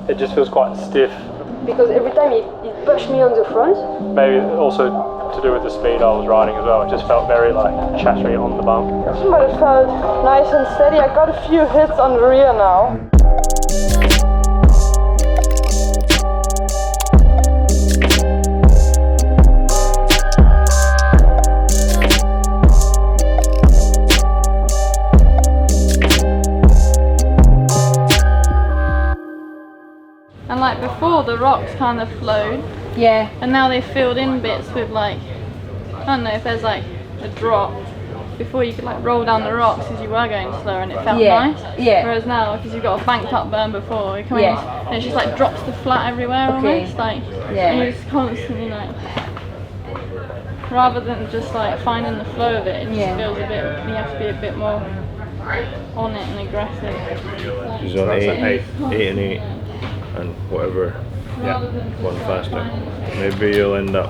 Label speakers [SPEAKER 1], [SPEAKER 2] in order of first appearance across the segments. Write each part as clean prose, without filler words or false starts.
[SPEAKER 1] it just feels quite stiff.
[SPEAKER 2] Because every time it pushed me on the front.
[SPEAKER 1] Maybe also to do with the speed I was riding as well. It just felt very like chattery on the bump.
[SPEAKER 2] But it felt nice and steady. I got a few hits on the rear now.
[SPEAKER 3] And like before, the rocks kind of flowed.
[SPEAKER 2] Yeah.
[SPEAKER 3] And now they filled in bits with like, I don't know if there's like a drop. Before you could like roll down the rocks as you were going slower and it felt nice.
[SPEAKER 2] Yeah.
[SPEAKER 3] Whereas now, because you've got a banked up berm before, you're coming and it just like drops the flat everywhere almost. Like, and you're just constantly like, rather than just like finding the flow of it, it just feels a bit, you have to be a bit more on it and aggressive.
[SPEAKER 4] She's on 8 and 8. And whatever, one faster. Maybe you'll end up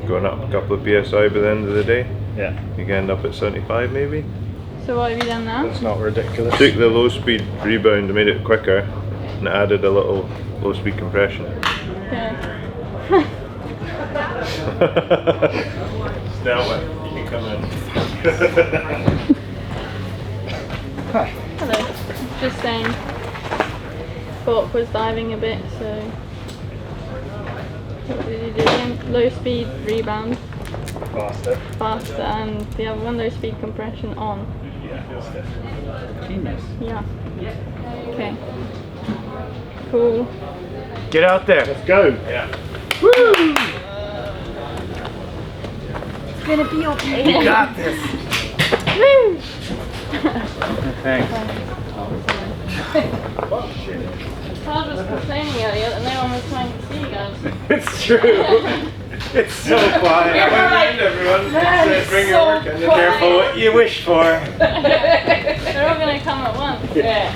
[SPEAKER 4] going up a couple of PSI by the end of the day.
[SPEAKER 1] Yeah.
[SPEAKER 4] You can end up at 75 maybe.
[SPEAKER 3] So what have you done now?
[SPEAKER 1] It's not ridiculous.
[SPEAKER 4] Took the low speed rebound and made it quicker and added a little low speed compression.
[SPEAKER 3] Yeah.
[SPEAKER 4] Stella, you can come in.
[SPEAKER 3] Hi. Hello. Just saying. Fork was diving a bit, so what did you do again? Low speed rebound, faster, and the other one low speed compression on.
[SPEAKER 1] Genius.
[SPEAKER 3] Yeah. Okay. Cool.
[SPEAKER 1] Get out there. Let's go.
[SPEAKER 4] Yeah.
[SPEAKER 1] Woo!
[SPEAKER 2] It's gonna be okay.
[SPEAKER 1] You got this.
[SPEAKER 3] Woo!
[SPEAKER 1] Thanks.
[SPEAKER 3] I was complaining earlier that no one was trying to see you guys.
[SPEAKER 1] It's true. It's so quiet.
[SPEAKER 4] Everyone. Bring your work in.
[SPEAKER 1] Careful what you wish for.
[SPEAKER 3] They're all going to come at once.
[SPEAKER 1] Yeah.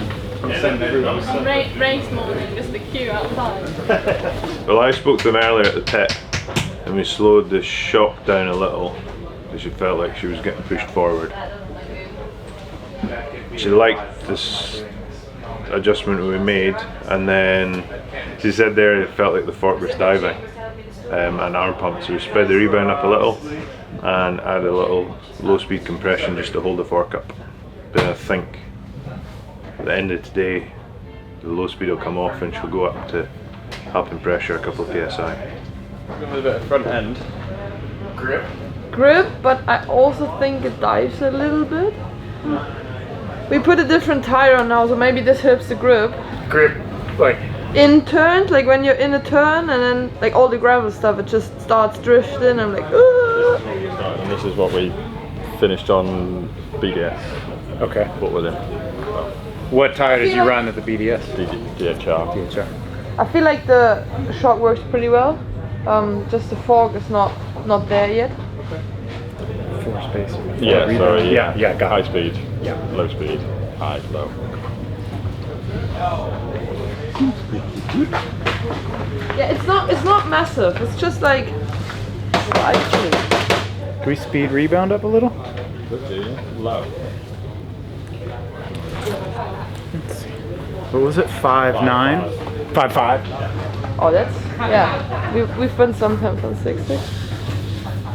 [SPEAKER 3] Race morning, just the queue outside.
[SPEAKER 4] Well, I spoke to them earlier at the pit and we slowed the shock down a little because she felt like she was getting pushed forward. She liked this adjustment we made, and then she said there it felt like the fork was diving and arm pump, so we sped the rebound up a little and added a little low speed compression just to hold the fork up. But I think at the end of today the low speed will come off and she'll go up to helping pressure a couple of PSI.
[SPEAKER 1] With a bit of front end
[SPEAKER 2] Grip, but I also think it dives a little bit. We put a different tire on now, so maybe this helps the grip.
[SPEAKER 1] like
[SPEAKER 2] In turns, like when you're in a turn and then like all the gravel stuff, it just starts drifting. I'm like, ooh.
[SPEAKER 5] And this is what we finished on BDS.
[SPEAKER 1] okay.
[SPEAKER 5] What with him?
[SPEAKER 1] What tire did you run at the BDS?
[SPEAKER 5] DHR.
[SPEAKER 2] I feel like the shock works pretty well. Just the fork is not there yet.
[SPEAKER 1] 4 spacer.
[SPEAKER 5] Yeah, sorry.
[SPEAKER 1] Yeah, got
[SPEAKER 5] high
[SPEAKER 1] it.
[SPEAKER 5] speed.
[SPEAKER 1] Yeah.
[SPEAKER 5] Low speed. High, low.
[SPEAKER 2] Yeah, it's not massive. It's just like
[SPEAKER 1] Can we speed rebound up a little?
[SPEAKER 5] Low.
[SPEAKER 1] Let's see. What was it? 5.9? 5.5?
[SPEAKER 2] Oh, that's We've run sometimes on 6.6,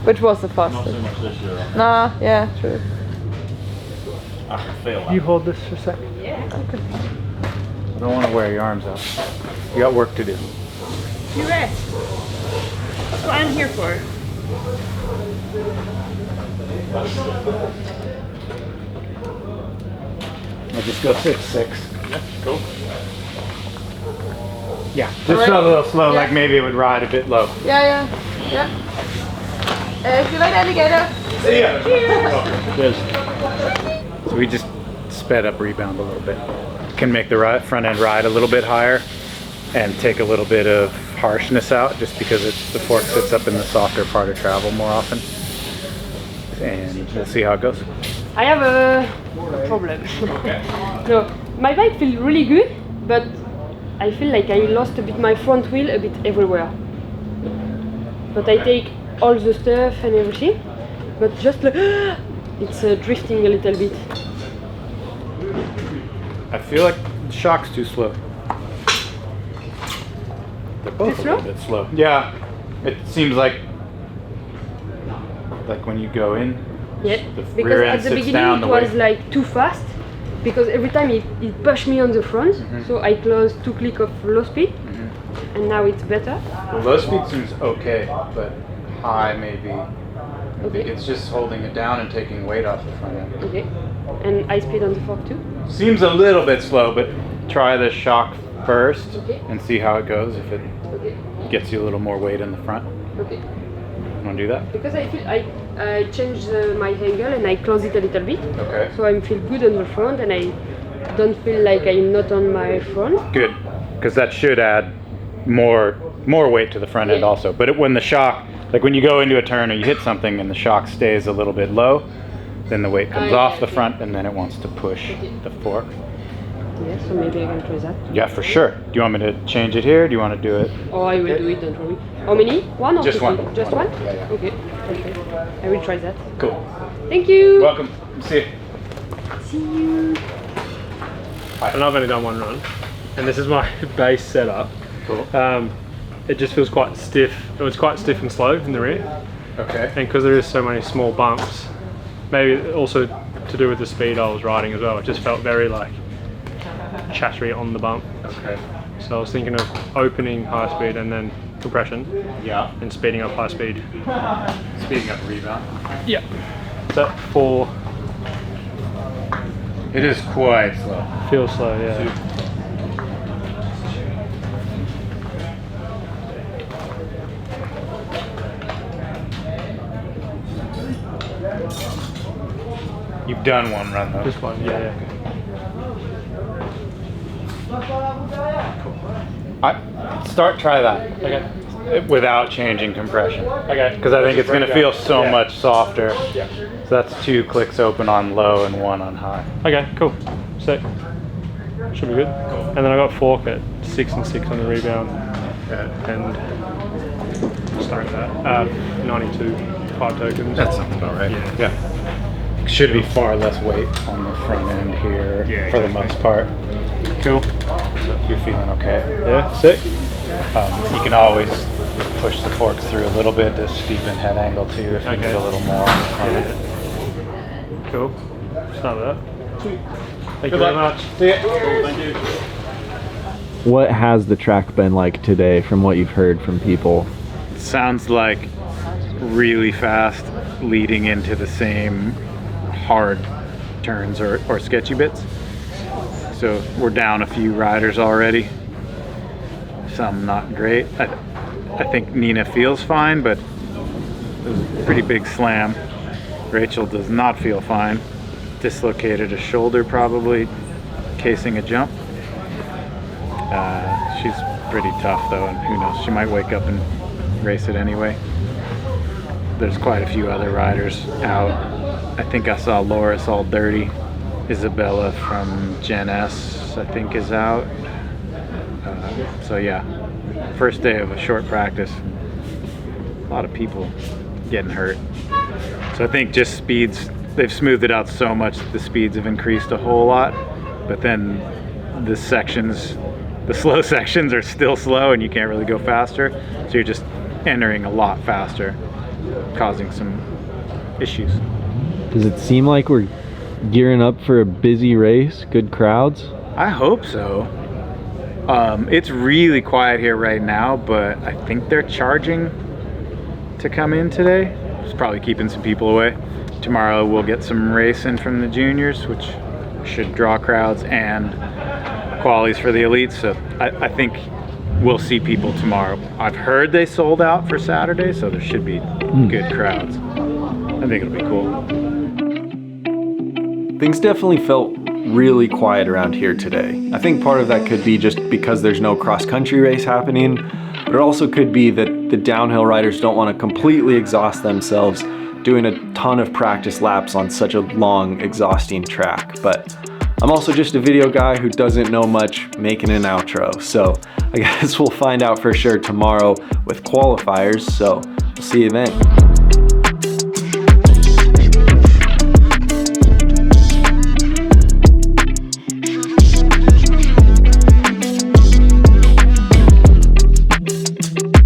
[SPEAKER 2] which was the fastest.
[SPEAKER 5] Not so much this year.
[SPEAKER 2] Nah, yeah, true.
[SPEAKER 5] I can feel that.
[SPEAKER 1] You hold this for a second.
[SPEAKER 2] Yeah. Okay.
[SPEAKER 1] I don't want to wear your arms out. You got work to do.
[SPEAKER 2] You rest. That's what I'm here for.
[SPEAKER 1] I'll just go 6.6.
[SPEAKER 5] Yeah, cool.
[SPEAKER 1] Yeah, just felt a little slow,
[SPEAKER 2] Yeah.
[SPEAKER 1] like maybe it would ride a bit low.
[SPEAKER 2] Yeah. If you like alligator.
[SPEAKER 1] See ya.
[SPEAKER 2] Cheers.
[SPEAKER 1] So we just sped up rebound a little bit. Can make the front end ride a little bit higher and take a little bit of harshness out just because the fork sits up in the softer part of travel more often. And we'll see how it goes.
[SPEAKER 2] I have a problem. No, my bike feels really good, but I feel like I lost a bit my front wheel a bit everywhere. But I take all the stuff and everything, but just like it's drifting a little bit.
[SPEAKER 1] I feel like the shock's too slow. They're both
[SPEAKER 2] Too
[SPEAKER 1] a little
[SPEAKER 2] slow?
[SPEAKER 1] bit slow. Yeah, it seems like when you go in,
[SPEAKER 2] Yeah,
[SPEAKER 1] the
[SPEAKER 2] because
[SPEAKER 1] rear
[SPEAKER 2] at
[SPEAKER 1] end
[SPEAKER 2] the
[SPEAKER 1] sits
[SPEAKER 2] beginning
[SPEAKER 1] down
[SPEAKER 2] it
[SPEAKER 1] the
[SPEAKER 2] was
[SPEAKER 1] way.
[SPEAKER 2] like too fast, because every time it pushed me on the front, so I closed 2 clicks of low speed, and now it's better.
[SPEAKER 1] Well, low speed seems okay, but high maybe.
[SPEAKER 2] Okay.
[SPEAKER 1] It's just holding it down and taking weight off the front end.
[SPEAKER 2] Okay, and high speed on the fork too.
[SPEAKER 1] Seems a little bit slow, but try the shock first
[SPEAKER 2] Okay.
[SPEAKER 1] and see how it goes. If it
[SPEAKER 2] Okay,
[SPEAKER 1] gets you a little more weight in the front,
[SPEAKER 2] okay.
[SPEAKER 1] you want to do that?
[SPEAKER 2] Because I feel I changed my angle and I close it a little bit,
[SPEAKER 1] Okay.
[SPEAKER 2] so I feel good on the front and I don't feel like I'm not on my front.
[SPEAKER 1] Good, because that should add more weight to the front end
[SPEAKER 2] Yeah.
[SPEAKER 1] also. But when the shock, like when you go into a turn or you hit something and the shock stays a little bit low, then the weight comes
[SPEAKER 2] yeah,
[SPEAKER 1] off the
[SPEAKER 2] okay.
[SPEAKER 1] front and then it wants to push the fork.
[SPEAKER 2] Yeah, so maybe I can try that.
[SPEAKER 1] Yeah, for sure. Do you want me to change it here? Do you want to do it?
[SPEAKER 2] Or I will do it, don't worry. How many? One or
[SPEAKER 1] Just
[SPEAKER 2] two?
[SPEAKER 1] one.
[SPEAKER 2] Just one?
[SPEAKER 1] Yeah, yeah.
[SPEAKER 2] Okay, okay. I will try that.
[SPEAKER 1] Cool.
[SPEAKER 2] Thank you!
[SPEAKER 1] Welcome. See you.
[SPEAKER 2] See you!
[SPEAKER 6] And I've only done one run, and this is my base setup.
[SPEAKER 1] Cool.
[SPEAKER 6] It just feels quite stiff. It was quite stiff and slow in the rear,
[SPEAKER 1] Okay.
[SPEAKER 6] and because there is so many small bumps, maybe also to do with the speed I was riding as well, it just felt very like chattery on the bump.
[SPEAKER 1] Okay.
[SPEAKER 6] So I was thinking of opening high speed and then compression,
[SPEAKER 1] Yeah.
[SPEAKER 6] and speeding up high speed.
[SPEAKER 1] Speeding up rebound.
[SPEAKER 6] Yeah. So 4
[SPEAKER 1] It is quite slow.
[SPEAKER 6] feels slow, yeah.
[SPEAKER 1] You've done one run though.
[SPEAKER 6] This one, yeah.
[SPEAKER 1] Try that.
[SPEAKER 6] Okay.
[SPEAKER 1] Without changing compression.
[SPEAKER 6] Okay.
[SPEAKER 1] Because I think it's going to feel so
[SPEAKER 6] Yeah.
[SPEAKER 1] much softer.
[SPEAKER 6] Yeah.
[SPEAKER 1] So that's 2 clicks open on low and 1 on high.
[SPEAKER 6] Okay, cool. Sick. Should be good. And then I got fork at 6 and 6 on the rebound, and sorry about that. 92 5 tokens.
[SPEAKER 1] That sounds about right. Yeah. Should be far less weight on the front end here for the most part.
[SPEAKER 6] Cool.
[SPEAKER 1] So if you're feeling okay.
[SPEAKER 6] Yeah, sick.
[SPEAKER 1] You can always push the forks through a little bit to steepen head angle too if you
[SPEAKER 6] Okay.
[SPEAKER 1] need a little more.
[SPEAKER 6] Cool. Start with that. Thank
[SPEAKER 1] Good
[SPEAKER 6] you very
[SPEAKER 1] luck.
[SPEAKER 6] much.
[SPEAKER 1] See ya.
[SPEAKER 6] Thank you.
[SPEAKER 7] What has the track been like today from what you've heard from people?
[SPEAKER 1] Sounds like really fast leading into the same hard turns or sketchy bits. So we're down a few riders already. Some not great. I think Nina feels fine, but it was a pretty big slam. Rachel does not feel fine. Dislocated a shoulder probably, casing a jump. She's pretty tough though, and who knows, she might wake up and race it anyway. There's quite a few other riders out. I think I saw Loris all dirty. Isabella from Gen S, I think, is out. So yeah, first day of a short practice. A lot of people getting hurt. So I think just speeds, they've smoothed it out so much that the speeds have increased a whole lot. But then the sections, the slow sections are still slow and you can't really go faster. So you're just entering a lot faster, causing some issues.
[SPEAKER 7] Does it seem like we're gearing up for a busy race? Good crowds?
[SPEAKER 1] I hope so. It's really quiet here right now, but I think they're charging to come in today. It's probably keeping some people away. Tomorrow we'll get some racing from the juniors, which should draw crowds, and qualies for the elites. So I think we'll see people tomorrow. I've heard they sold out for Saturday, so there should be good crowds. I think it'll be cool.
[SPEAKER 8] Things definitely felt really quiet around here today. I think part of that could be just because there's no cross-country race happening, but it also could be that the downhill riders don't want to completely exhaust themselves doing a ton of practice laps on such a long, exhausting track. But I'm also just a video guy who doesn't know much making an outro, so I guess we'll find out for sure tomorrow with qualifiers, so we'll see you then.